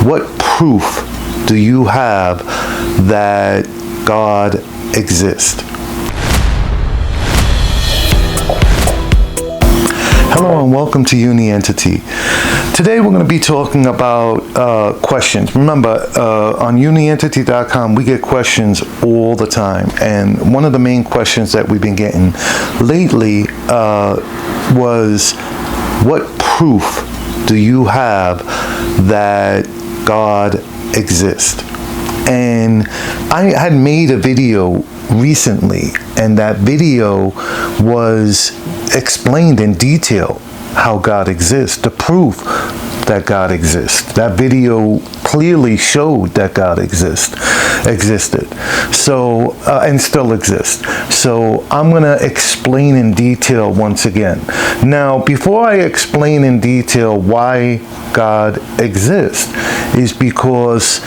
What proof do you have that God exists? Hello and welcome to Uni-Entity. Today we're going to be talking about questions. Remember, on Uni-Entity.com we get questions all the time, and one of the main questions that we've been getting lately was, what proof do you have that God exists? And I had made a video recently, and that video was explained in detail how God exists, the proof that God exists. That video clearly showed that God existed, so and still exists. So I'm going to explain in detail once again. Now, before I explain in detail why God exists, is because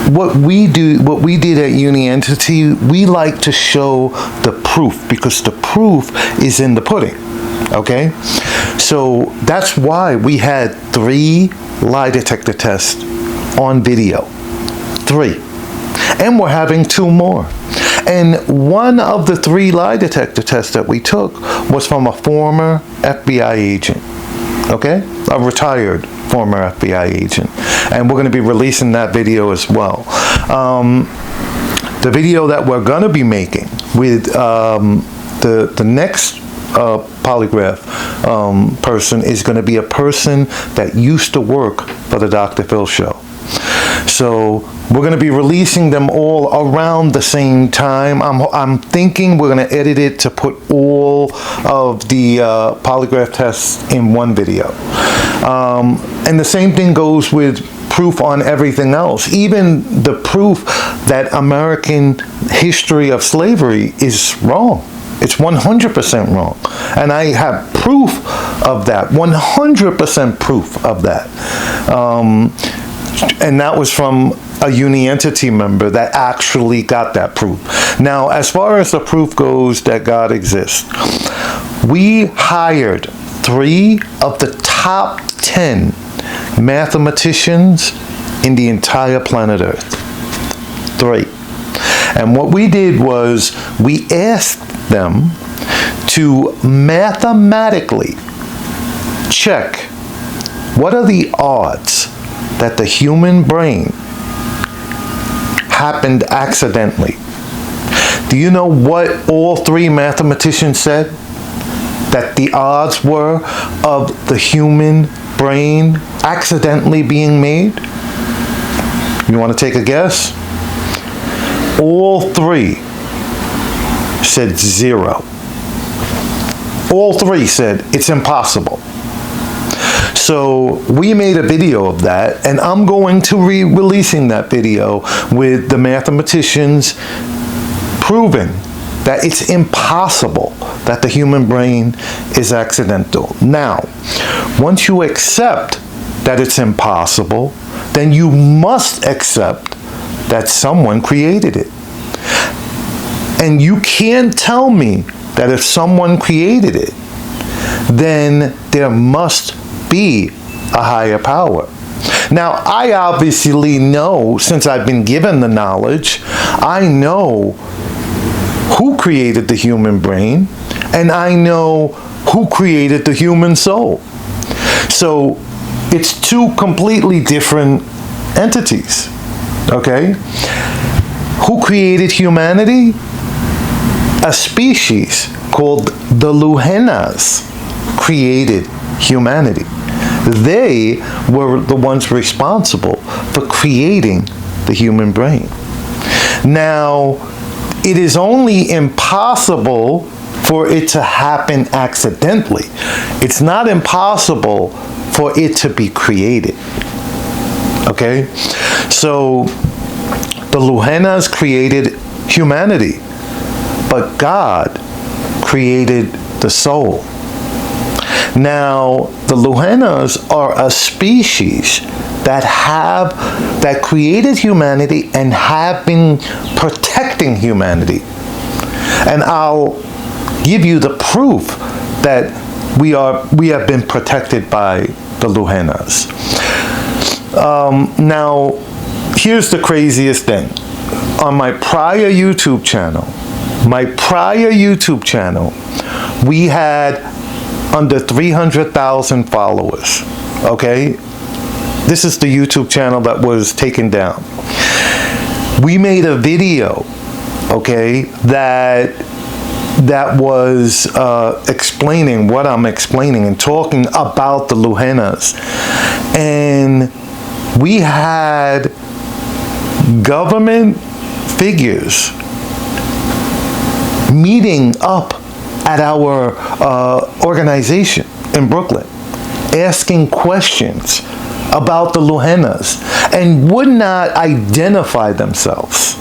what we did at Uni-Entity, we like to show the proof, because the proof is in the pudding. Okay, so that's why we had 3 lie detector tests on video. 3. And we're having 2 more. And one of the 3 lie detector tests that we took was from a former FBI agent. Okay, a retired former FBI agent. And we're going to be releasing that video as well. The video that we're going to be making with the next polygraph person is going to be a person that used to work for the Dr. Phil show. So we're going to be releasing them all around the same time. I'm thinking we're going to edit it to put all of the polygraph tests in one video. And the same thing goes with proof on everything else. Even the proof that American history of slavery is wrong. It's 100% wrong. And I have proof of that, 100% proof of that. And that was from a Uni-Entity member that actually got that proof. Now, as far as the proof goes that God exists, we hired 3 of the top 10 mathematicians in the entire planet Earth. 3. And what we did was we asked them to mathematically check what are the odds that the human brain happened accidentally. Do you know what all 3 mathematicians said that the odds were of the human brain accidentally being made? You want to take a guess? All 3 said 0. All 3 said it's impossible. So we made a video of that, and I'm going to be releasing that video with the mathematicians proving that it's impossible that the human brain is accidental. Now, once you accept that it's impossible, then you must accept that someone created it. And you can't tell me that if someone created it, then there must be a higher power. Now, I obviously know, since I've been given the knowledge, I know who created the human brain, and I know who created the human soul. So it's 2 completely different entities. Okay? Who created humanity? A species called the Lenas created humanity. They were the ones responsible for creating the human brain. Now, it is only impossible for it to happen accidentally. It's not impossible for it to be created. Okay? So, the Lenas created humanity, but God created the soul. Now, the Lenas are a species that created humanity and have been protecting humanity. And I'll give you the proof that we have been protected by the Lenas. Now, here's the craziest thing. On my prior YouTube channel, we had under 300,000 followers, okay? This is the YouTube channel that was taken down. We made a video, okay, that was explaining what I'm explaining and talking about the Lenas. And we had government figures meeting up at our organization in Brooklyn, asking questions about the Lenas, and would not identify themselves.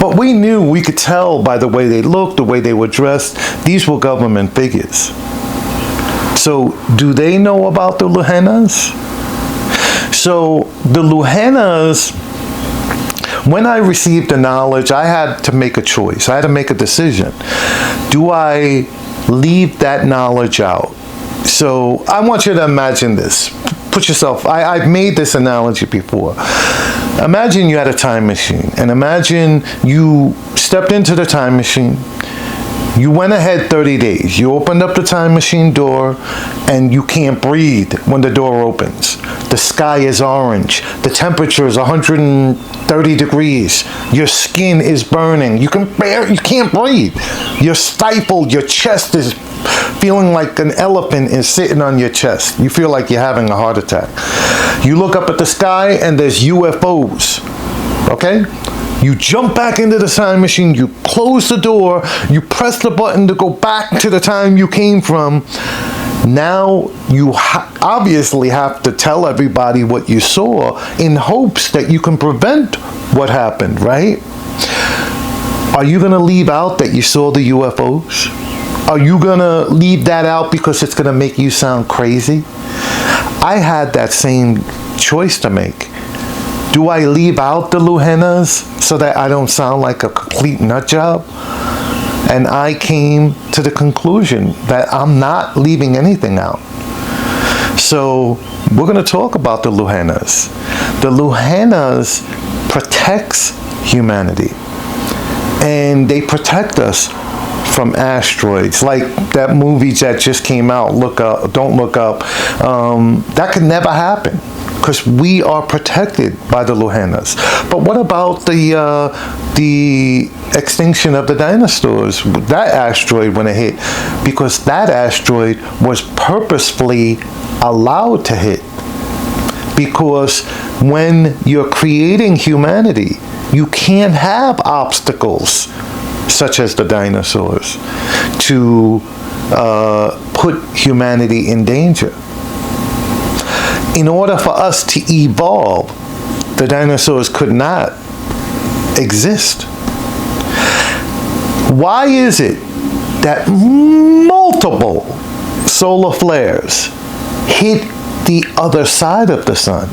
But we knew, we could tell by the way they looked, the way they were dressed, these were government figures. So, do they know about the Lenas? So, the Lenas, when I received the knowledge, I had to make a choice. I had to make a decision. Do I leave that knowledge out? So I want you to imagine this. Put yourself, I've made this analogy before. Imagine you had a time machine, and imagine you stepped into the time machine. You went ahead 30 days. You opened up the time machine door, and you can't breathe when the door opens. The sky is orange. The temperature is 130 degrees. Your skin is burning. You can't breathe. You're stifled. Your chest is feeling like an elephant is sitting on your chest. You feel like you're having a heart attack. You look up at the sky, and there's UFOs. Okay? You jump back into the time machine, you close the door, you press the button to go back to the time you came from. Now you obviously have to tell everybody what you saw in hopes that you can prevent what happened, right? Are you going to leave out that you saw the UFOs? Are you going to leave that out because it's going to make you sound crazy? I had that same choice to make. Do I leave out the Lenas so that I don't sound like a complete nut job? And I came to the conclusion that I'm not leaving anything out. So we're going to talk about the Lenas. The Lenas protects humanity. And they protect us from asteroids, like that movie that just came out, Look Up, Don't Look Up. That could never happen, because we are protected by the Lenas. But what about the extinction of the dinosaurs? That asteroid, when it hit, because that asteroid was purposefully allowed to hit. Because when you're creating humanity, you can't have obstacles such as the dinosaurs to put humanity in danger. In order for us to evolve, the dinosaurs could not exist. Why is it that multiple solar flares hit the other side of the sun,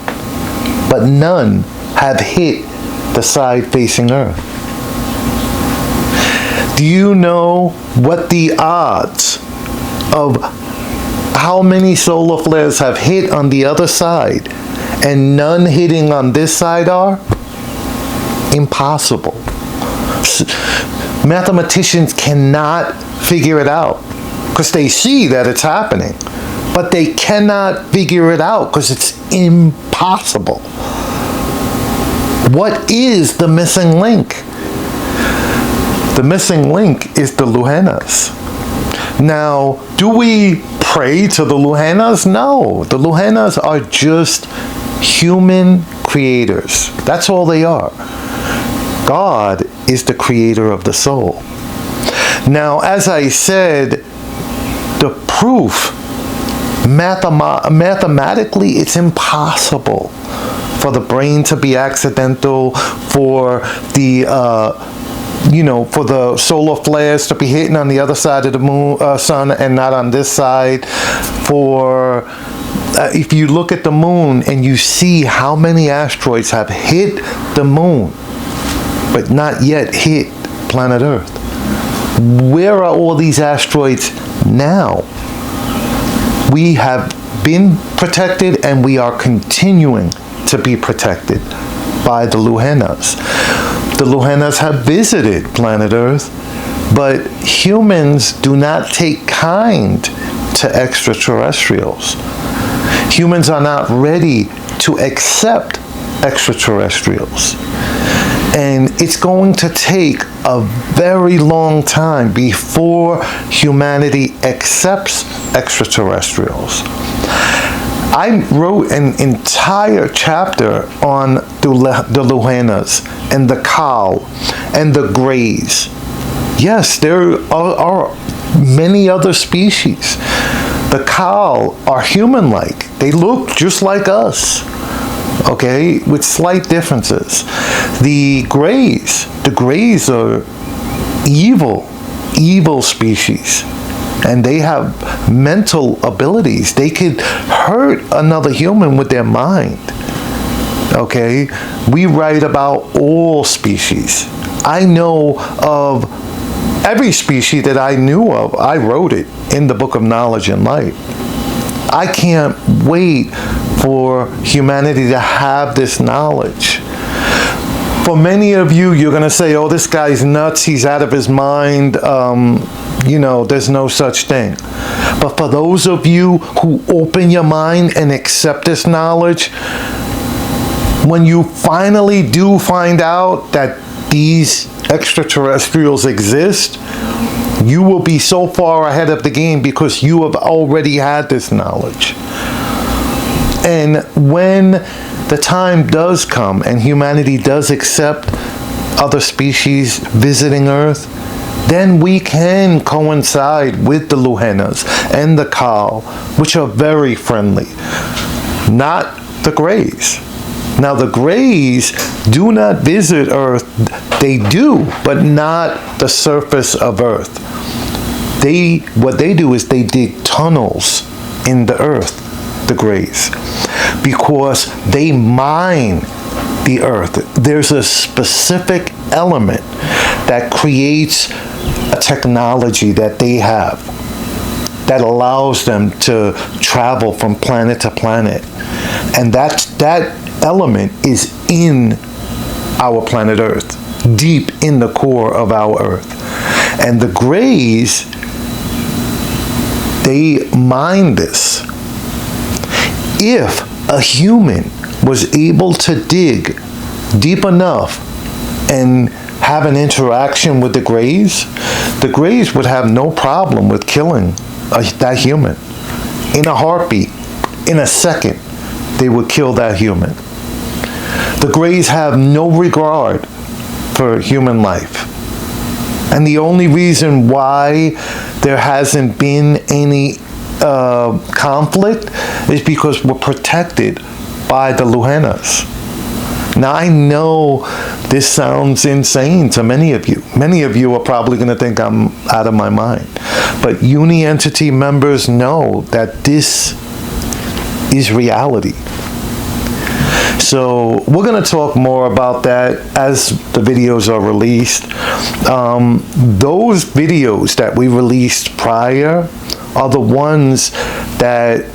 but none have hit the side facing Earth? Do you know what the odds of how many solar flares have hit on the other side and none hitting on this side are? Impossible. Mathematicians cannot figure it out because they see that it's happening, but they cannot figure it out because it's impossible. What is the missing link? The missing link is the Lenas. Now, do we pray to the Lenas? No. The Lenas are just human creators. That's all they are. God is the creator of the soul. Now, as I said, the proof, mathematically, it's impossible for the brain to be accidental, for the for the solar flares to be hitting on the other side of the sun and not on this side. For if you look at the moon and you see how many asteroids have hit the moon, but not yet hit planet Earth. Where are all these asteroids now? We have been protected, and we are continuing to be protected by the Lenas. The Lenas have visited planet Earth, but humans do not take kind to extraterrestrials. Humans are not ready to accept extraterrestrials. And it's going to take a very long time before humanity accepts extraterrestrials. I wrote an entire chapter on the Lenas and the Cow and the Greys. Yes, there are many other species. The Cow are human-like. They look just like us, okay, with slight differences. The Greys are evil species. And they have mental abilities. They could hurt another human with their mind. Okay? We write about all species. I know of every species that I knew of. I wrote it in the Book of Knowledge and Light. I can't wait for humanity to have this knowledge. For many of you, you're going to say, oh, this guy's nuts. He's out of his mind. There's no such thing. But for those of you who open your mind and accept this knowledge, when you finally do find out that these extraterrestrials exist, you will be so far ahead of the game because you have already had this knowledge. And when the time does come and humanity does accept other species visiting Earth, then we can coincide with the Lenas and the Cow, which are very friendly. Not the Greys. Now the Greys do not visit Earth. They do, but not the surface of Earth. What they do is they dig tunnels in the Earth, the Greys, because they mine the Earth. There's a specific element that creates a technology that they have that allows them to travel from planet to planet. And that element is in our planet Earth, deep in the core of our Earth. And the Greys, they mine this. If a human was able to dig deep enough and have an interaction with the Greys would have no problem with killing that human. In a heartbeat, in a second, they would kill that human. The Greys have no regard for human life. And the only reason why there hasn't been any conflict is because we're protected by the Lenas. Now, I know this sounds insane to many of you. Many of you are probably going to think I'm out of my mind. But uni-entity members know that this is reality. So we're going to talk more about that as the videos are released. Those videos that we released prior are the ones that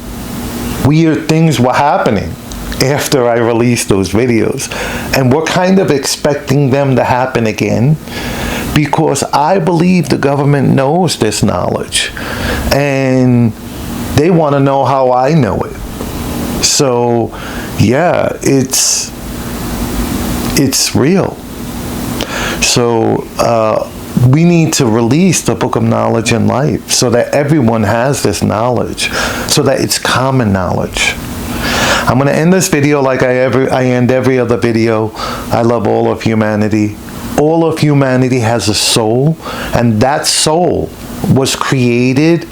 weird things were happening after I released those videos. And we're kind of expecting them to happen again because I believe the government knows this knowledge and they want to know how I know it. So, yeah, it's real. So, we need to release the Book of Knowledge and Life so that everyone has this knowledge, so that it's common knowledge. I'm going to end this video like I end every other video. I love all of humanity. All of humanity has a soul, and that soul was created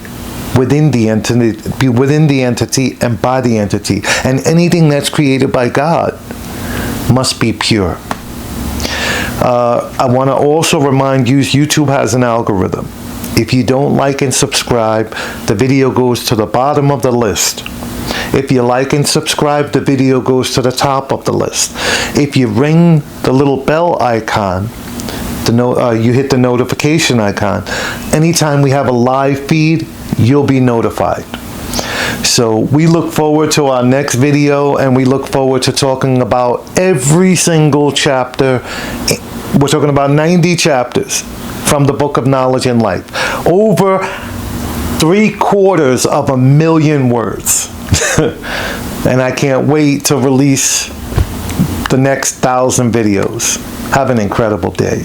within the entity and by the entity. And anything that's created by God must be pure. I want to also remind you, YouTube has an algorithm. If you don't like and subscribe, the video goes to the bottom of the list. If you like and subscribe, the video goes to the top of the list. If you ring the little bell icon, you hit the notification icon. Anytime we have a live feed, you'll be notified. So we look forward to our next video, and we look forward to talking about every single chapter. We're talking about 90 chapters from the Book of Knowledge and Life. Over 750,000 words. And I can't wait to release the next 1,000 videos. Have an incredible day.